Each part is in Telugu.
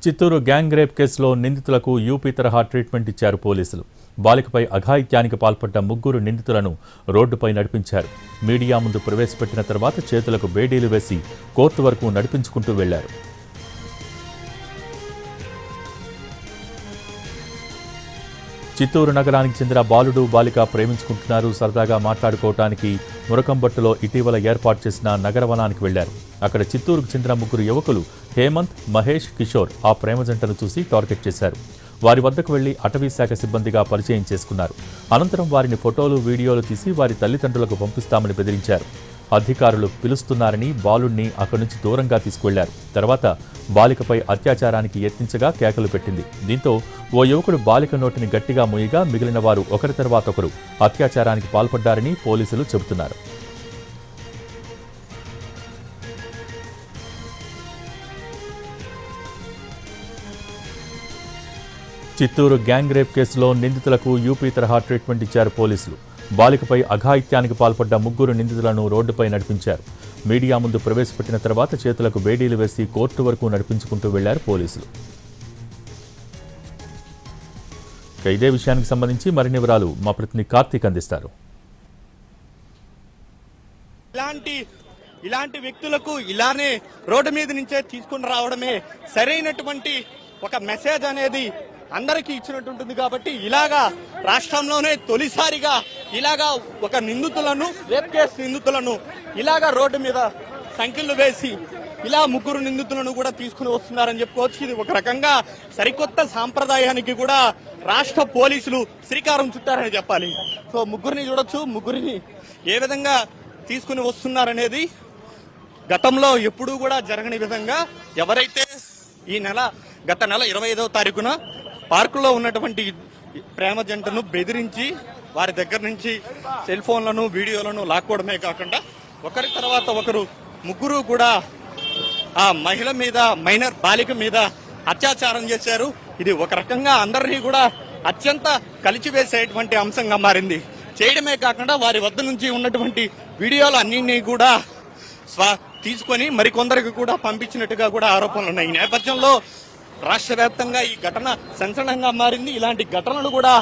చిత్తూరు గ్యాంగ్ రేప్ కేసులో నిందితులకు యూపీ తరహా ట్రీట్మెంట్ ఇచ్చారు పోలీసులు. బాలికపై అఘాయిత్యానికి పాల్పడ్డ ముగ్గురు నిందితులను రోడ్డుపై నడిపించారు. మీడియా ముందు ప్రవేశపెట్టిన తర్వాత చేతులకు బేడీలు వేసి కోర్టు వరకు నడిపించుకుంటూ వెళ్లారు. చిత్తూరు నగరానికి చెందిన బాలుడు బాలిక ప్రేమించుకుంటున్నారు. సరదాగా మాట్లాడుకోవటానికి మురకంబట్టులో ఇటీవల ఏర్పాటు చేసిన నగరవనానికి వెళ్లారు. అక్కడ చిత్తూరుకు చెందిన ముగ్గురు యువకులు హేమంత్, మహేష్, కిషోర్ ఆ ప్రేమ జంటను చూసి టార్గెట్ చేశారు. వారి వద్దకు వెళ్లి అటవీ శాఖ సిబ్బందిగా పరిచయం చేసుకున్నారు. అనంతరం వారిని ఫోటోలు, వీడియోలు తీసి వారి తల్లిదండ్రులకు పంపిస్తామని బెదిరించారు. అధికారులు పిలుస్తున్నారని బాలుడిని అక్కడి నుంచి దూరంగా తీసుకువెళ్లారు. తర్వాత బాలికపై అత్యాచారానికి యత్నించగా కేకలు పెట్టింది. దీంతో ఓ యువకుడు బాలిక నోటిని గట్టిగా మూయగా మిగిలిన వారు ఒకరి తర్వాత ఒకరు అత్యాచారానికి పాల్పడ్డారని పోలీసులు చెబుతున్నారు. చిత్తూరు గ్యాంగ్ రేప్ కేసులో నిందితులకు యూపీ తరహా ట్రీట్మెంట్ ఇచ్చారు పోలీసులు. బాలికపై అఘాయిత్యానికి పాల్పడ్డ ముగ్గురు నిందితులను రోడ్డుపై నడిపించారు. మీడియా ముందు ప్రవేశపెట్టిన తర్వాత చేతులకు బేడీలు వేసి కోర్టు వరకు నడిపించుకుంటూ వెళ్లారు పోలీసులు. ఇదే విషయానికి సంబంధించి మరిన్ని వివరాలు మా ప్రతినిధి కార్తీక్ అందిస్తారు. ఇలాంటి వ్యక్తులకు ఇలానే రోడ్డు మీద నుంచే తీసుకుని రావడమే సరైనటువంటి ఒక మెసేజ్ అనేది అందరికీ ఇచ్చినట్టు ఉంటుంది. కాబట్టి ఇలాగా రాష్ట్రంలోనే తొలిసారిగా ఇలాగా ఒక నిందితులను, రేప్ కేసు నిందితులను ఇలాగా రోడ్డు మీద సంఖ్యలు వేసి ఇలా ముగ్గురు నిందితులను కూడా తీసుకుని వస్తున్నారని చెప్పుకోవచ్చు. ఇది ఒక రకంగా సరికొత్త సాంప్రదాయానికి కూడా రాష్ట్ర పోలీసులు శ్రీకారం చుట్టారని చెప్పాలి. సో ముగ్గురిని చూడొచ్చు, ముగ్గురిని ఏ విధంగా తీసుకుని వస్తున్నారనేది గతంలో ఎప్పుడూ కూడా జరగని విధంగా ఎవరైతే గత నెల 25వ తారీఖున పార్కులో ఉన్నటువంటి ప్రేమ జంటను బెదిరించి వారి దగ్గర నుంచి సెల్ ఫోన్లను, వీడియోలను లాక్కోవడమే కాకుండా ఒకరి తర్వాత ఒకరు ముగ్గురు కూడా ఆ మహిళ మీద, మైనర్ బాలిక మీద అత్యాచారం చేశారు. ఇది ఒక రకంగా అందరినీ కూడా అత్యంత కలిచివేసేటువంటి అంశంగా మారింది. చేయడమే కాకుండా వారి వద్ద నుంచి ఉన్నటువంటి వీడియోలు అన్నింటినీ కూడా తీసుకొని మరికొందరికి కూడా పంపించినట్టుగా కూడా ఆరోపణలు ఉన్నాయి. ఈ నేపథ్యంలో రాష్ట్ర వ్యాప్తంగా ఈ ఘటన సంచలనంగా మారింది. ఇలాంటి ఘటనలు కూడా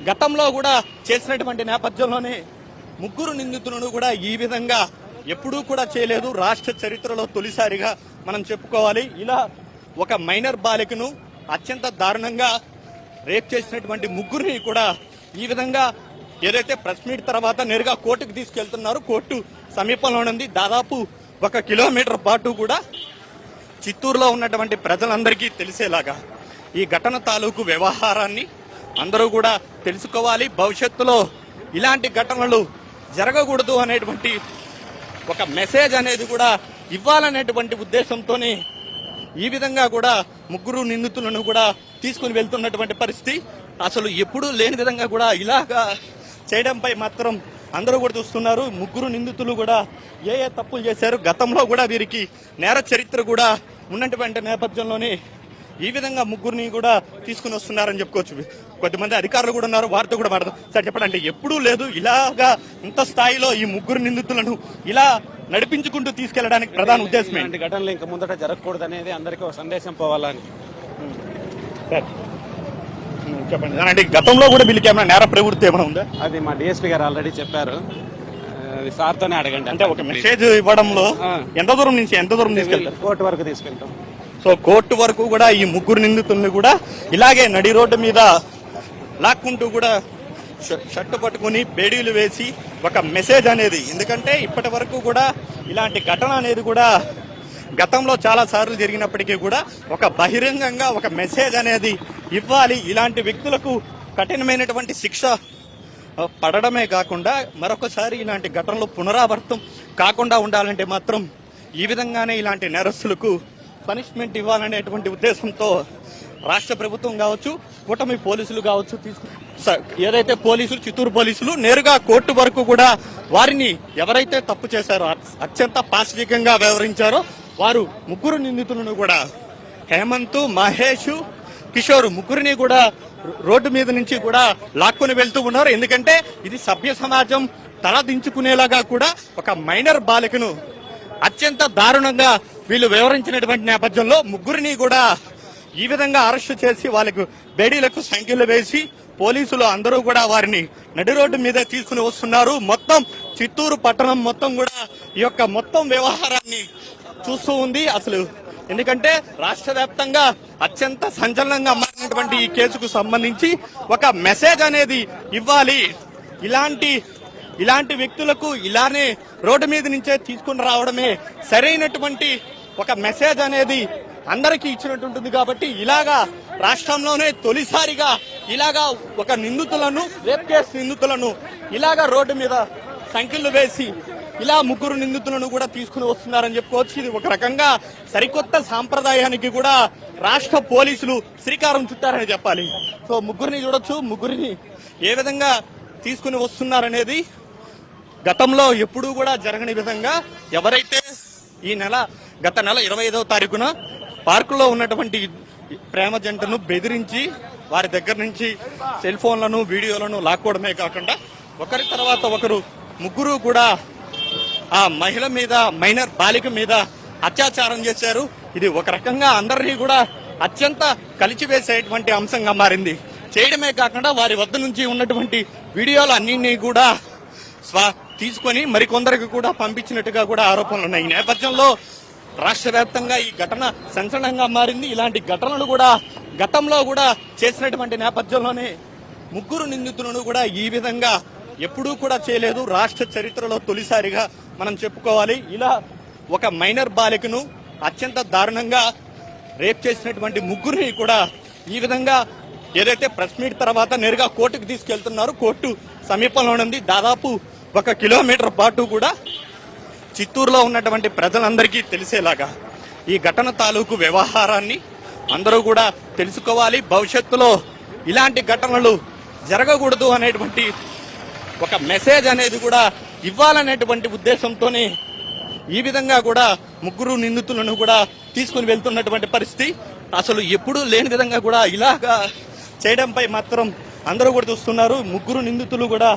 గతంలో కూడా చేసినటువంటి నేపథ్యంలోనే ముగ్గురు నిందితులను కూడా ఈ విధంగా ఎప్పుడూ కూడా చేయలేదు. రాష్ట్ర చరిత్రలో తొలిసారిగా మనం చెప్పుకోవాలి. ఇలా ఒక మైనర్ బాలికను అత్యంత దారుణంగా రేప్ చేసినటువంటి ముగ్గురిని కూడా ఈ విధంగా ఏదైతే ప్రెస్ మీట్ తర్వాత నేరుగా కోర్టుకు తీసుకెళ్తున్నారు. కోర్టు సమీపంలో ఉంది. దాదాపు 1 కిలోమీటర్ పాటు కూడా చిత్తూరులో ఉన్నటువంటి ప్రజలందరికీ తెలిసేలాగా ఈ ఘటన తాలూకు వ్యవహారాన్ని అందరూ కూడా తెలుసుకోవాలి. భవిష్యత్తులో ఇలాంటి ఘటనలు జరగకూడదు అనేటువంటి ఒక మెసేజ్ అనేది కూడా ఇవ్వాలనేటువంటి ఉద్దేశంతోనే ఈ విధంగా కూడా ముగ్గురు నిందితులను కూడా తీసుకుని వెళ్తున్నటువంటి పరిస్థితి. అసలు ఎప్పుడూ లేని విధంగా కూడా ఇలాగా చేయడంపై మాత్రం అందరూ కూడా చూస్తున్నారు. ముగ్గురు నిందితులు కూడా ఏ తప్పులు చేశారు, గతంలో కూడా వీరికి నేర చరిత్ర కూడా ఉన్నటువంటి నేపథ్యంలోనే ఈ విధంగా ముగ్గురిని కూడా తీసుకుని వస్తున్నారని చెప్పుకోవచ్చు. కొద్దిమంది అధికారులు కూడా ఉన్నారు, వారితో కూడా మాట్లాడదాం. సార్ చెప్పండి, అంటే ఎప్పుడూ లేదు ఇలాగా ఇంత స్థాయిలో ఈ ముగ్గురు నిందితులను ఇలా నడిపించుకుంటూ తీసుకెళ్లడానికి ప్రధాన ఉద్దేశం ఏంటి? ఘటనలు ఇంకా ముందట జరగకూడదు అనేది అందరికీ ఒక సందేశం పోవాలని. చెప్పండి, అంటే గతంలో కూడా వీళ్ళకి ఏమైనా నేర ప్రవృత్తి ఏమైనా ఉందా? అది మా డిఎస్పీ గారు ఆల్రెడీ చెప్పారు. సార్తోనే అడగండి. అంటే ఒక మెసేజ్ ఇవ్వడంలో ఎంత దూరం తీసుకెళ్తారు? కోర్టు వరకు తీసుకెళ్తాం. సో కోర్టు వరకు కూడా ఈ ముగ్గురు నిందితుల్ని కూడా ఇలాగే నడి రోడ్డు మీద లాక్కుంటూ కూడా షర్టు పట్టుకుని బేడీలు వేసి ఒక మెసేజ్ అనేది, ఎందుకంటే ఇప్పటి వరకు కూడా ఇలాంటి ఘటన అనేది కూడా గతంలో చాలా సార్లు జరిగినప్పటికీ కూడా ఒక బహిరంగంగా ఒక మెసేజ్ అనేది ఇవ్వాలి. ఇలాంటి వ్యక్తులకు కఠినమైనటువంటి శిక్ష పడడమే కాకుండా మరొకసారి ఇలాంటి ఘటనలు పునరావృతం కాకుండా ఉండాలంటే మాత్రం ఈ విధంగానే ఇలాంటి నేరస్తులకు పనిష్మెంట్ ఇవ్వాలనేటువంటి ఉద్దేశంతో రాష్ట్ర ప్రభుత్వం కావచ్చు, కూటమి పోలీసులు కావచ్చు, ఏదైతే పోలీసులు, చిత్తూరు పోలీసులు నేరుగా కోర్టు వరకు కూడా వారిని ఎవరైతే తప్పు చేశారో, అత్యంత పాశవికంగా వ్యవహరించారో వారు ముగ్గురు నిందితులను కూడా హేమంత్, మహేష్, కిషోర్ ముగ్గురిని కూడా రోడ్డు మీద నుంచి కూడా లాక్కుని వెళ్తూ ఉన్నారు. ఎందుకంటే ఇది సభ్య సమాజం తలదించుకునేలాగా కూడా ఒక మైనర్ బాలికను అత్యంత దారుణంగా వీళ్ళు వివరించినటువంటి నేపథ్యంలో ముగ్గురిని కూడా ఈ విధంగా అరెస్టు చేసి వాళ్ళకు బేడీలకు సంఖ్యలు వేసి పోలీసులు అందరూ కూడా వారిని నడి రోడ్డు మీద తీసుకుని వస్తున్నారు. మొత్తం చిత్తూరు పట్టణం మొత్తం కూడా ఈ యొక్క మొత్తం వ్యవహారాన్ని చూస్తూ ఉంది. అసలు ఎందుకంటే రాష్ట్ర వ్యాప్తంగా అత్యంత సంచలనంగా మారినటువంటి ఈ కేసుకు సంబంధించి ఒక మెసేజ్ అనేది ఇవ్వాలి. ఇలాంటి వ్యక్తులకు ఇలానే రోడ్డు మీద నుంచే తీసుకుని రావడమే సరైనటువంటి ఒక మెసేజ్ అనేది అందరికీ ఇచ్చినట్టు ఉంటుంది. కాబట్టి ఇలాగా రాష్ట్రంలోనే తొలిసారిగా ఇలాగా ఒక నిందితులను రేప్ కేసు నిందితులను ఇలాగా రోడ్డు మీద సంఖ్యలు వేసి ఇలా ముగ్గురు నిందితులను కూడా తీసుకుని వస్తున్నారని చెప్పుకోవచ్చు. ఇది ఒక రకంగా సరికొత్త సాంప్రదాయానికి కూడా రాష్ట్ర పోలీసులు శ్రీకారం చుట్టారని చెప్పాలి. సో ముగ్గురిని చూడొచ్చు, ముగ్గురిని ఏ విధంగా తీసుకుని వస్తున్నారనేది గతంలో ఎప్పుడూ కూడా జరగని విధంగా ఎవరైతే గత నెల 25వ తారీఖున పార్కులో ఉన్నటువంటి ప్రేమ జంటను బెదిరించి వారి దగ్గర నుంచి సెల్ ఫోన్లను వీడియోలను లాక్కోవడమే కాకుండా ఒకరి తర్వాత ఒకరు ముగ్గురు కూడా ఆ మహిళ మీద మైనర్ బాలిక మీద అత్యాచారం చేశారు. ఇది ఒక రకంగా అందరినీ కూడా అత్యంత కలిచివేసేటువంటి అంశంగా మారింది. చేయడమే కాకుండా వారి వద్ద నుంచి ఉన్నటువంటి వీడియోలు అన్నింటినీ కూడా తీసుకొని మరికొందరికి కూడా పంపించినట్టుగా కూడా ఆరోపణలు ఉన్నాయి. ఈ నేపథ్యంలో రాష్ట్ర వ్యాప్తంగా ఈ ఘటన సంచలనంగా మారింది. ఇలాంటి ఘటనలు కూడా గతంలో కూడా చేసినటువంటి నేపథ్యంలోనే ముగ్గురు నిందితులను కూడా ఈ విధంగా ఎప్పుడూ కూడా చేయలేదు. రాష్ట్ర చరిత్రలో తొలిసారిగా మనం చెప్పుకోవాలి. ఇలా ఒక మైనర్ బాలికను అత్యంత దారుణంగా రేప్ చేసినటువంటి ముగ్గురిని కూడా ఈ విధంగా ఏదైతే ప్రెస్ మీట్ తర్వాత నేరుగా కోర్టుకు తీసుకెళ్తున్నారు. కోర్టు సమీపంలో ఉంది. దాదాపు 1 కిలోమీటర్ పాటు కూడా చిత్తూరులో ఉన్నటువంటి ప్రజలందరికీ తెలిసేలాగా ఈ ఘటన తాలూకు వ్యవహారాన్ని అందరూ కూడా తెలుసుకోవాలి. భవిష్యత్తులో ఇలాంటి ఘటనలు జరగకూడదు అనేటువంటి ఒక మెసేజ్ అనేది కూడా ఇవ్వాలనేటువంటి ఉద్దేశంతోనే ఈ విధంగా కూడా ముగ్గురు నిందితులను కూడా తీసుకుని వెళ్తున్నటువంటి పరిస్థితి. అసలు ఎప్పుడూ లేని విధంగా కూడా ఇలాగా చేయడంపై మాత్రం అందరూ కూడా చూస్తున్నారు. ముగ్గురు నిందితులు కూడా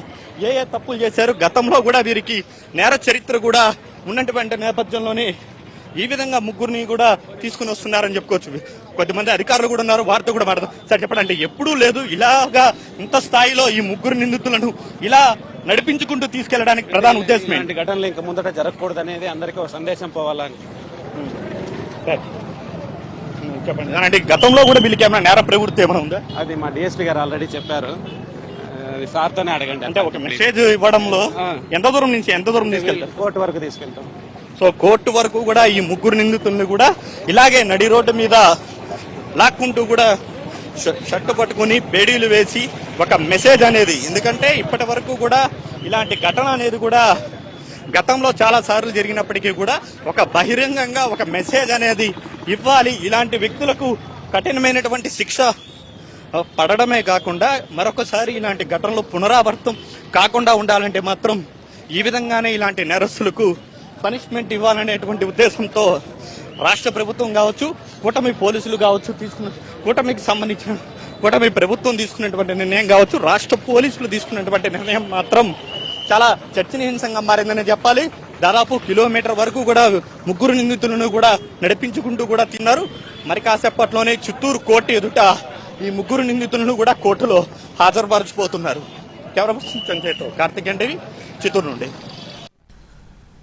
ఏ తప్పులు చేశారు, గతంలో కూడా వీరికి నేర చరిత్ర కూడా ఉన్నటువంటి నేపథ్యంలోనే ఈ విధంగా ముగ్గురిని కూడా తీసుకుని వస్తున్నారని చెప్పుకోవచ్చు. కొద్దిమంది అధికారులు కూడా ఉన్నారు, వారితో కూడా మాట్లాడదాం. సార్ చెప్పండి, అంటే ఎప్పుడూ లేదు ఇలాగా ఇంత స్థాయిలో ఈ ముగ్గురు నిందితులను ఇలా నడిపించుకుంటూ తీసుకెళ్లడానికి ప్రధాన ఉద్దేశం ఏంటి? ఘటనలు ఇంకా ముందట జరగకూడదు అనేది అందరికీ ఒక సందేశం పోవాలని. చెప్పండి, అంటే గతంలో కూడా వీళ్ళకి ఏమైనా నేర ప్రవృత్తి ఏమైనా ఉందా? అది మా డిఎస్పీ గారు ఆల్రెడీ చెప్పారు. సార్తోనే అడగండి. అంటే ఒక మెసేజ్ ఇవ్వడంలో ఎంత దూరం నుంచి ఎంత దూరం తీసుకెళ్తారు? కోర్టు వరకు తీసుకెళ్తాం. సో కోర్టు వరకు కూడా ఈ ముగ్గురు నిందితుల్ని కూడా ఇలాగే నడి రోడ్డు మీద లాక్కుంటూ కూడా షర్టు పట్టుకుని బేడీలు వేసి ఒక మెసేజ్ అనేది, ఎందుకంటే ఇప్పటి వరకు కూడా ఇలాంటి ఘటన అనేది కూడా గతంలో చాలా సార్లు జరిగినప్పటికీ కూడా ఒక బహిరంగంగా ఒక మెసేజ్ అనేది ఇవ్వాలి. ఇలాంటి వ్యక్తులకు కఠినమైనటువంటి శిక్ష పడడమే కాకుండా మరొకసారి ఇలాంటి ఘటనలు పునరావృతం కాకుండా ఉండాలంటే మాత్రం ఈ విధంగానే ఇలాంటి నేరస్తులకు పనిష్మెంట్ ఇవ్వాలనేటువంటి ఉద్దేశంతో రాష్ట్ర ప్రభుత్వం కావచ్చు, కూటమి పోలీసులు కావచ్చు, కూటమికి సంబంధించిన కూటమి ప్రభుత్వం తీసుకున్నటువంటి నిర్ణయం కావచ్చు, రాష్ట్ర పోలీసులు తీసుకున్నటువంటి నిర్ణయం మాత్రం చాలా చర్చనీయాంశంగా మారిందని చెప్పాలి. దాదాపు కిలోమీటర్ వరకు కూడా ముగ్గురు నిందితులను కూడా నడిపించుకుంటూ కూడా తిన్నారు. మరి కాసేపట్లోనే చిత్తూరు కోర్టు ఎదుట ఈ ముగ్గురు నిందితులను కూడా కోర్టులో హాజరుపరచిపోతున్నారు. కెమెరా పర్సన్ చంద్రతో కార్తిక్ అంటేవి, చిత్తూరు నుండి.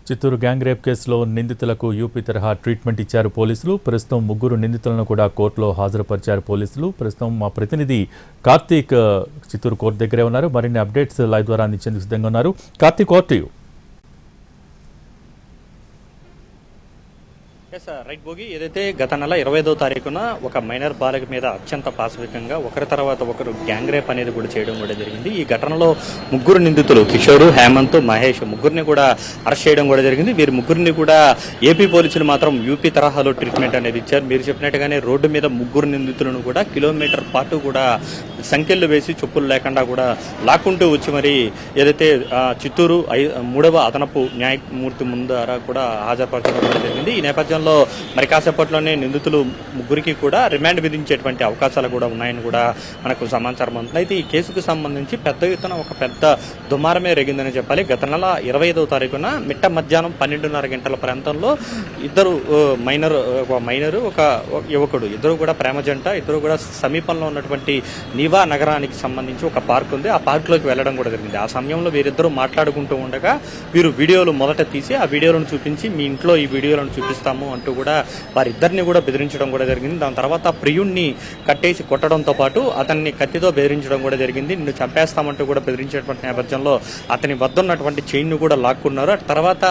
చిత్తూరు గ్యాంగ్ రేప్ కేసులో నిందితులకు యూపీ తరహా ట్రీట్మెంట్ ఇచ్చారు పోలీసులు. ప్రస్తుతం ముగ్గురు నిందితులను కూడా కోర్టులో హాజరుపరిచారు పోలీసులు. ప్రస్తుతం మా ప్రతినిధి కార్తీక్ చిత్తూరు కోర్టు దగ్గరే ఉన్నారు. మరిన్ని అప్డేట్స్ లైవ్ ద్వారా అందించేందుకు సిద్ధంగా ఉన్నారు. Karthik, over to you. Right Bhogi, ఏదైతే గత నెల 25వ తారీఖున ఒక మైనర్ బాలిక మీద అత్యంత పాశవికంగా ఒకరి తర్వాత ఒకరు గ్యాంగ్ రేప్ అనేది కూడా చేయడం కూడా జరిగింది. ఈ ఘటనలో ముగ్గురు నిందితులు కిషోర్, హేమంత్, మహేష్ ముగ్గురిని కూడా అరెస్ట్ చేయడం కూడా జరిగింది. వీరి ముగ్గురిని కూడా ఏపీ పోలీసులు మాత్రం యూపీ తరహాలో ట్రీట్మెంట్ అనేది ఇచ్చారు. మీరు చెప్పినట్టుగానే రోడ్డు మీద ముగ్గురు నిందితులను కూడా కిలోమీటర్ పాటు కూడా సంఖ్యలు వేసి చెప్పులు లేకుండా కూడా లాక్కుంటూ వచ్చి మరి ఏదైతే చిత్తూరు 3వ అదనపు న్యాయమూర్తి ముందర కూడా హాజరుపరచడం కూడా జరిగింది. ఈ నేపథ్యంలో సమయంలో మరి కాసేపట్లోనే నిందితులు ముగ్గురికి కూడా రిమాండ్ విధించేటువంటి అవకాశాలు కూడా ఉన్నాయని కూడా మనకు సమాచారం ఉంటుంది. అయితే ఈ కేసుకు సంబంధించి పెద్ద ఎత్తున ఒక పెద్ద దుమారమే రేగిందని చెప్పాలి. గత నెల 25వ తారీఖున మిట్ట మధ్యాహ్నం 12:30 గంటల ప్రాంతంలో ఇద్దరు మైనరు ఒక యువకుడు ఇద్దరు కూడా ప్రేమ జంట, ఇద్దరు కూడా సమీపంలో ఉన్నటువంటి నీవా నగరానికి సంబంధించి ఒక పార్క్ ఉంది. ఆ పార్క్లోకి వెళ్ళడం కూడా జరిగింది. ఆ సమయంలో వీరిద్దరూ మాట్లాడుకుంటూ ఉండగా వీరు వీడియోలు మొదట తీసి ఆ వీడియోలను చూపించి మీ ఇంట్లో ఈ వీడియోలను చూపిస్తాము అంటూ కూడా వారిద్దరిని కూడా బెదిరించడం కూడా జరిగింది. దాని తర్వాత ప్రియుణ్ణి కట్టేసి కొట్టడంతో పాటు అతన్ని కత్తితో బెదిరించడం కూడా జరిగింది. నిన్ను చంపేస్తామంటూ కూడా బెదిరించేటువంటి నేపథ్యంలో అతని వద్ద ఉన్నటువంటి చైన్ను కూడా లాక్కున్నారు. ఆ తర్వాత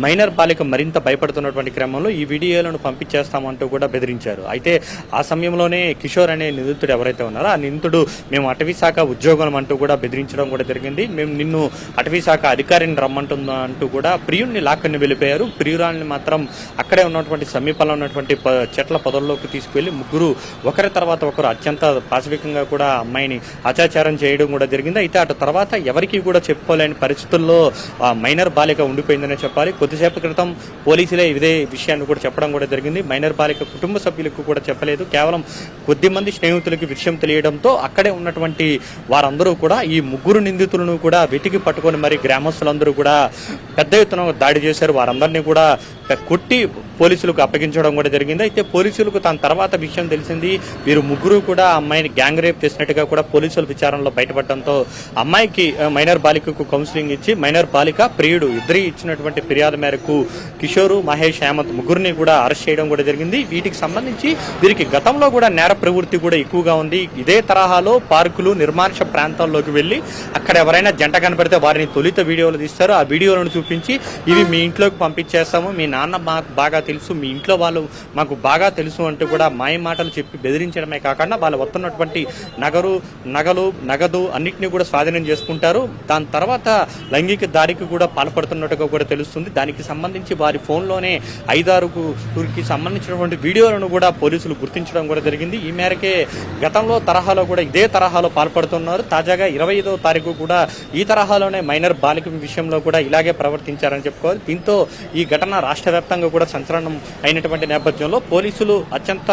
మైనర్ బాలిక మరింత భయపడుతున్నటువంటి క్రమంలో ఈ వీడియోలను పంపించేస్తామంటూ కూడా బెదిరించారు. అయితే ఆ సమయంలోనే కిషోర్ అనే నిందితుడు ఎవరైతే ఉన్నారో ఆ నిందితుడు మేము అటవీ శాఖ ఉద్యోగం అంటూ కూడా బెదిరించడం కూడా జరిగింది. మేము నిన్ను అటవీ శాఖ అధికారిని రమ్మంటుందా అంటూ కూడా ప్రియుణ్ణి లాక్కుని వెళ్ళిపోయారు. ప్రియురాల్ని మాత్రం అక్కడే ఉన్నటువంటి సమీపంలో ఉన్నటువంటి చెట్ల పొదల్లోకి తీసుకువెళ్లి ముగ్గురు ఒకరి తర్వాత ఒకరు అత్యంత పాశవికంగా కూడా అమ్మాయిని అత్యాచారం చేయడం కూడా జరిగింది. అయితే అటు తర్వాత ఎవరికీ కూడా చెప్పుకోలేని పరిస్థితుల్లో ఆ మైనర్ బాలిక ఉండిపోయిందనే చెప్పాలి. కొద్దిసేపు క్రితం పోలీసులే ఇదే విషయాన్ని కూడా చెప్పడం కూడా జరిగింది. మైనర్ బాలిక కుటుంబ సభ్యులకు కూడా చెప్పలేదు. కేవలం కొద్ది మంది స్నేహితులకి విషయం తెలియడంతో అక్కడే ఉన్నటువంటి వారందరూ కూడా ఈ ముగ్గురు నిందితులను కూడా వెతికి పట్టుకొని మరి గ్రామస్తులందరూ కూడా పెద్ద ఎత్తున దాడి చేశారు. వారందరినీ కూడా కొట్టి పోలీసులకు అప్పగించడం కూడా జరిగింది. అయితే పోలీసులకు దాని తర్వాత విషయం తెలిసింది. వీరు ముగ్గురు కూడా అమ్మాయిని గ్యాంగ్ రేప్ చేసినట్టుగా కూడా పోలీసుల విచారణలో బయటపడడంతో అమ్మాయికి మైనర్ బాలికకు కౌన్సిలింగ్ ఇచ్చి మైనర్ బాలిక ప్రియుడు ఇద్దరి ఇచ్చినటువంటి ఫిర్యాదు మేరకు కిషోరు, మహేష్, హేమంత్ ముగ్గురిని కూడా అరెస్ట్ చేయడం కూడా జరిగింది. వీటికి సంబంధించి వీరికి గతంలో కూడా నేర ప్రవృత్తి కూడా ఎక్కువగా ఉంది. ఇదే తరహాలో పార్కులు, నిర్మానుష ప్రాంతాల్లోకి వెళ్ళి అక్కడ ఎవరైనా జంట కనపడితే వారిని తొలిత వీడియోలు తీస్తారు. ఆ వీడియోలను చూపించి ఇవి మీ ఇంట్లోకి పంపించేస్తాము, మీ నాన్న మాకు బాగా తెలుసు, మీ ఇంట్లో వాళ్ళు మాకు బాగా తెలుసు అంటూ కూడా మాయ మాటలు చెప్పి బెదిరించడమే కాకుండా వాళ్ళు వస్తున్నటువంటి నగదు అన్నింటినీ కూడా స్వాధీనం చేసుకుంటారు. దాని తర్వాత లైంగిక దాడికి కూడా పాల్పడుతున్నట్టుగా కూడా తెలుస్తుంది. దానికి సంబంధించి వారి ఫోన్లోనే 5-6కి సంబంధించినటువంటి వీడియోలను కూడా పోలీసులు గుర్తించడం కూడా జరిగింది. ఈ మేరకే గతంలో తరహాలో కూడా ఇదే తరహాలో పాల్పడుతున్నారు. తాజాగా 25వ తారీఖు కూడా ఈ తరహాలోనే మైనర్ బాలిక విషయంలో కూడా ఇలాగే ప్రవర్తించారని చెప్పుకోవాలి. దీంతో ఈ ఘటన రాష్ట్ర వ్యాప్తంగా కూడా సంచలనం అయినటువంటి నేపథ్యంలో పోలీసులు అత్యంత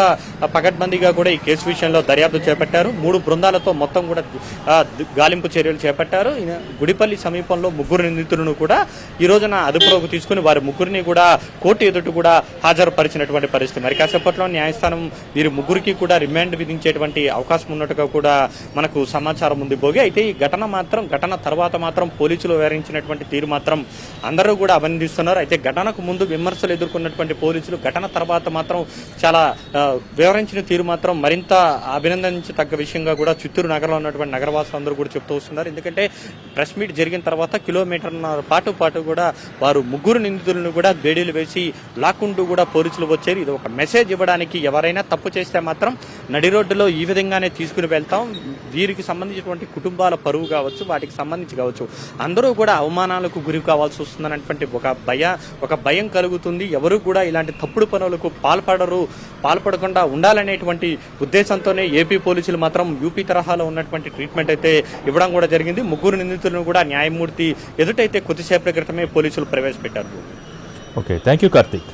పకడ్బందీగా కూడా ఈ కేసు విషయంలో దర్యాప్తు చేపట్టారు. 3 బృందాలతో మొత్తం కూడా గాలింపు చర్యలు చేపట్టారు. గుడిపల్లి సమీపంలో ముగ్గురు నిందితులను కూడా ఈ రోజున అదుపులోకి తీసుకుని వారి ముగ్గురిని కూడా కోర్టు ఎదుట కూడా హాజరుపరిచినటువంటి పరిస్థితి. మరి కాసేపట్లో న్యాయస్థానం వీరి ముగ్గురికి కూడా రిమాండ్ విధించేటువంటి అవకాశం ఉన్నట్టుగా కూడా మనకు సమాచారం ఉంది. భోగి అయితే ఈ ఘటన తర్వాత మాత్రం పోలీసులు వివరించినటువంటి తీరు మాత్రం అందరూ కూడా అభినందిస్తున్నారు. అయితే ఘటనకు ముందు విమర్శలు ఎదుర్కొన్నటువంటి పోలీసులు ఘటన తర్వాత మాత్రం చాలా వివరించిన తీరు మాత్రం మరింత అభినందించదగ్గ విషయంగా కూడా చిత్తూరు నగరంలో ఉన్నటువంటి నగరవాసులు అందరూ కూడా చెప్తూ వస్తున్నారు. ఎందుకంటే ప్రెస్ మీట్ జరిగిన తర్వాత కిలోమీటర్న్నర పాటు కూడా వారు ముగ్గురు నిందితులను కూడా బేడీలు వేసి లాక్కుంటూ కూడా పోలీసులు వచ్చారు. ఇది ఒక మెసేజ్ ఇవ్వడానికి, ఎవరైనా తప్పు చేస్తే మాత్రం నడి రోడ్డులో ఈ విధంగానే తీసుకుని వెళ్తాం, వీరికి సంబంధించినటువంటి కుటుంబాల పరువు కావచ్చు, వాటికి సంబంధించి కావచ్చు, అందరూ కూడా అవమానాలకు గురి కావాల్సి వస్తుందన్నటువంటి ఒక భయం కలుగుతుంది. ఎవరు కూడా ఇలాంటి తప్పుడు పనులకు పాల్పడకుండా ఉండాలనేటువంటి ఉద్దేశంతోనే ఏపీ పోలీసులు మాత్రం యూపీ తరహాలో ఉన్నటువంటి ట్రీట్మెంట్ అయితే ఇవ్వడం కూడా జరిగింది. ముగ్గురు నిందితులను కూడా న్యాయమూర్తి ఎదుటైతే కొద్దిసేపటి క్రితమే పోలీసులు ప్రవేశపెట్టారు. Okay, thank you Karthik.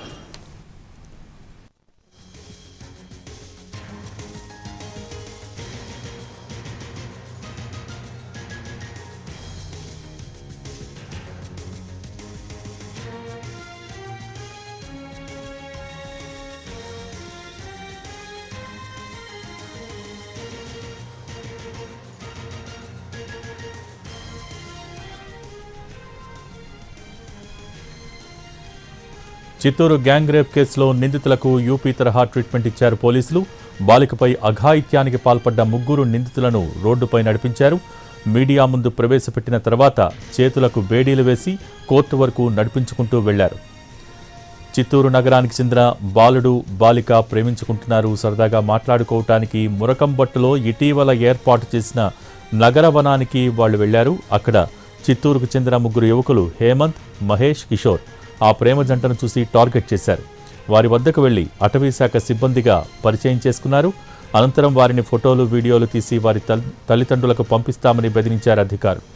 Chittoor gang rape కేసులో నిందితులకు యూపీ తరహా ట్రీట్మెంట్ ఇచ్చారు పోలీసులు. బాలికపై అఘాయిత్యానికి పాల్పడ్డ ముగ్గురు నిందితులను రోడ్డుపై నడిపించారు. మీడియా ముందు ప్రవేశపెట్టిన తర్వాత చేతులకు బేడీలు వేసి కోర్టు వరకు నడిపించుకుంటూ వెళ్లారు. చిత్తూరు నగరానికి చెందిన బాలుడు బాలిక ప్రేమించుకుంటున్నారు. సరదాగా మాట్లాడుకోవటానికి మురకంబట్టులో ఇటీవల ఏర్పాటు చేసిన నగరవనానికి వాళ్లు వెళ్లారు. అక్కడ చిత్తూరుకు చెందిన ముగ్గురు యువకులు హేమంత్, మహేష్, కిషోర్ ఆ ప్రేమ జంటను చూసి టార్గెట్ చేశారు. వారి వద్దకు వెళ్లి అటవీశాఖ సిబ్బందిగా పరిచయం చేసుకున్నారు. అనంతరం వారిని ఫోటోలు, వీడియోలు తీసి వారి తల్లిదండ్రులకు పంపిస్తామని బెదిరించారు అధికారులు.